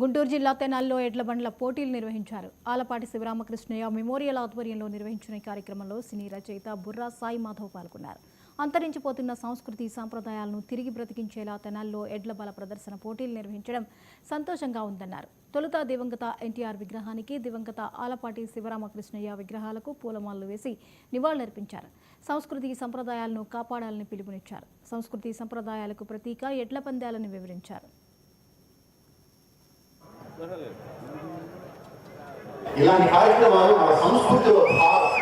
గుంటూరు జిల్లా తెనాలిలో ఎడ్ల బండ్ల పోటీలు నిర్వహించారు. ఆలపాటి శివరామకృష్ణయ్య మెమోరియల్ ఆధ్వర్యంలో నిర్వహించిన ఈ కార్యక్రమంలో సినీ రచయిత బుర్రా సాయి మాధవ్ పాల్గొన్నారు. అంతరించిపోతున్న సంస్కృతి సాంప్రదాయాలను తిరిగి బ్రతికించేలా తెనాలిలో ఎడ్ల బల ప్రదర్శన పోటీలు నిర్వహించడం సంతోషంగా ఉందన్నారు. తొలుత దివంగత ఎన్టీఆర్ విగ్రహానికి, దివంగత ఆలపాటి శివరామకృష్ణయ్య విగ్రహాలకు పూలమాలలు వేసి నివాళులర్పించారు. సంస్కృతి సంప్రదాయాలను కాపాడాలని పిలుపునిచ్చారు. సంస్కృతి సంప్రదాయాలకు ప్రతీక ఎడ్ల పందాలను వివరించారు. ఇలాంటి కార్యక్రమాలు మన సంస్కృతిలో భాగం,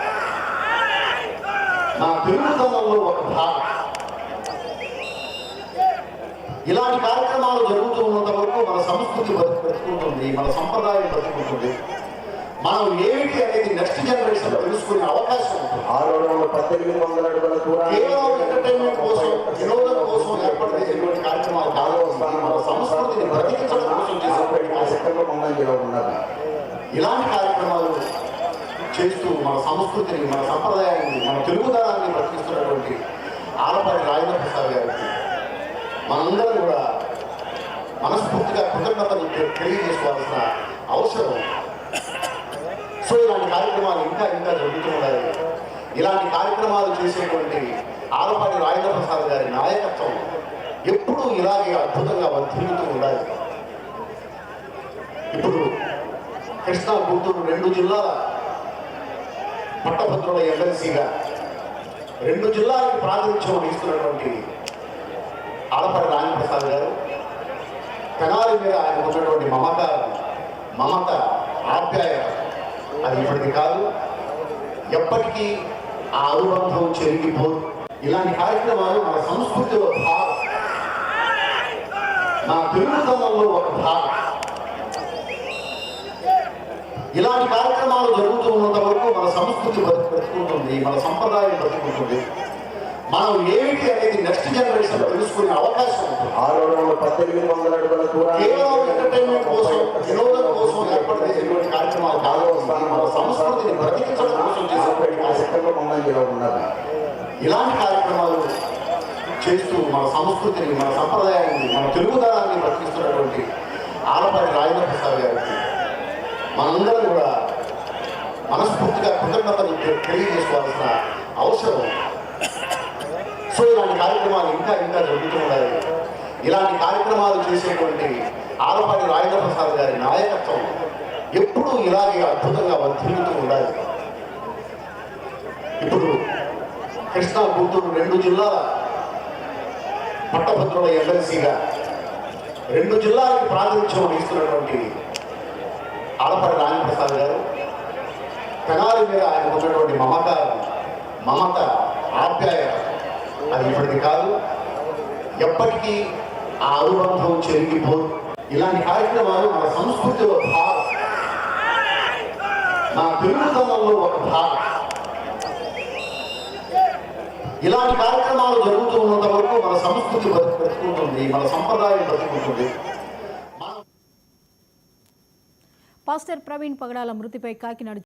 మన తెలుగుతనంలో ఒక భాగం. ఇలాంటి కార్యక్రమాలు జరుగుతూ ఉన్నంత వరకు మన సంస్కృతి బ్రతుకుంటుంది, మన సంప్రదాయం బ్రతుకుంటుంది. మనం ఏమిటి అనేది నెక్స్ట్ జనరేషన్ తెలుసుకునే అవకాశం ఉంటుంది. కేవలం ఎంటర్టైన్మెంట్ కోసం, వినోదం కోసం ఏర్పాటు చేసేటువంటి కార్యక్రమాలు కాదు. మన సంస్కృతిని బ్రతికించడం కోసం చేసేటువంటి ఇలాంటి కార్యక్రమాలు చేస్తూ మన సంస్కృతిని, మన సంప్రదాయాన్ని, మన తెలుగుదనాన్ని బ్రతికిస్తున్నటువంటి ఆలపాటి రాజేంద్ర ప్రసాద్ గారికి మనందరం కూడా మనస్ఫూర్తిగా కృతజ్ఞతలు తెలియజేసుకోవాల్సిన అవసరం. సో ఇలాంటి కార్యక్రమాలు ఇంకా జరుగుతూ ఉండాలి. ఇలాంటి కార్యక్రమాలు చేసేటువంటి ఆలపాటి రాజేంద్ర ప్రసాద్ గారి నాయకత్వం ఎప్పుడూ ఇలాగే అద్భుతంగా వర్ధిల్లుతూ ఉండాలి. ఇప్పుడు కృష్ణా, గుంటూరు 2 జిల్లాల పట్టభద్రుల ఎమ్మెల్సీగా 2 జిల్లాలకు ప్రాతినిధ్యం వహిస్తున్నటువంటి ఆలపాటి రాజేంద్ర ప్రసాద్ గారు తెనాలి మీద ఆయన ఉన్నటువంటి మమత, ఆప్యాయత అది ఇప్పటికి కాదు, ఎప్పటికీ ఆ అనుబంధం చెరిగిపోదు. ఇలాంటి కార్యక్రమాలు మన సంస్కృతిలో భాగం, మన తెలుగుతనంలో ఒక భాగం. ఇలాంటి కార్యక్రమాలు జరుగుతూ ఉన్నంత వరకు మన సంస్కృతి బ్రతుకుంటుంది, మన సంప్రదాయం బ్రతుకుంటుంది. మనం ఏమిటి అనేది నెక్స్ట్ జనరేషన్ తెలుసుకునే అవకాశం ఉంటుంది. కేవలం ఎంటర్టైన్మెంట్ కోసం, వినోదం కోసం ఏర్పాటు చేసేటువంటి కార్యక్రమాలు కాదు. మన సంస్కృతిని బ్రతికించడం కోసం చేసేటువంటి ఇలాంటి కార్యక్రమాలు చేస్తూ మన సంస్కృతిని, మన సంప్రదాయాన్ని, మన తెలుగుదనాన్ని బ్రతికిస్తున్నటువంటి ఆలపాటి రాజేంద్ర ప్రసాద్ గారికి మనందరం కూడా మనస్ఫూర్తిగా కృతజ్ఞతలు తెలియజేసుకోవాల్సిన అవసరం. సో ఇలాంటి కార్యక్రమాలు ఇంకా జరుగుతూ ఉండాలి. ఇలాంటి కార్యక్రమాలు చేసేటువంటి ఆలపాటి రాజేంద్ర ప్రసాద్ గారి నాయకత్వం ఎప్పుడూ ఇలాగే అద్భుతంగా వర్ధిల్లుతూ ఉండాలి. ఇప్పుడు కృష్ణా, గుంటూరు 2 జిల్లాల పట్టభద్రుల ఎమ్మెల్సీగా 2 జిల్లాలకు ప్రాతినిధ్యం వహిస్తున్నటువంటి ఆలపాటి రాజేంద్ర ప్రసాద్ గారు తెనాలి మీద ఆయన ఉన్నటువంటి మమత, ఆప్యాయత అది ఇప్పటికి కాదు, ఎప్పటికీ ఆ అనుబంధం చెరిగిపోదు. ఇలాంటి కార్యక్రమాలు మన సంస్కృతిలో భాగం, మన తెలుగుతనంలో ఒక భాగం. ఇలాంటి కార్యక్రమాలు జరుగుతూ ఉన్నంత వరకు మన సంస్కృతి బ్రతుకుంటుంది, మన సంప్రదాయం బ్రతుకుంటుంది. పాస్టర్ ప్రవీణ్ పగడాల మృతిపై కాకినాడ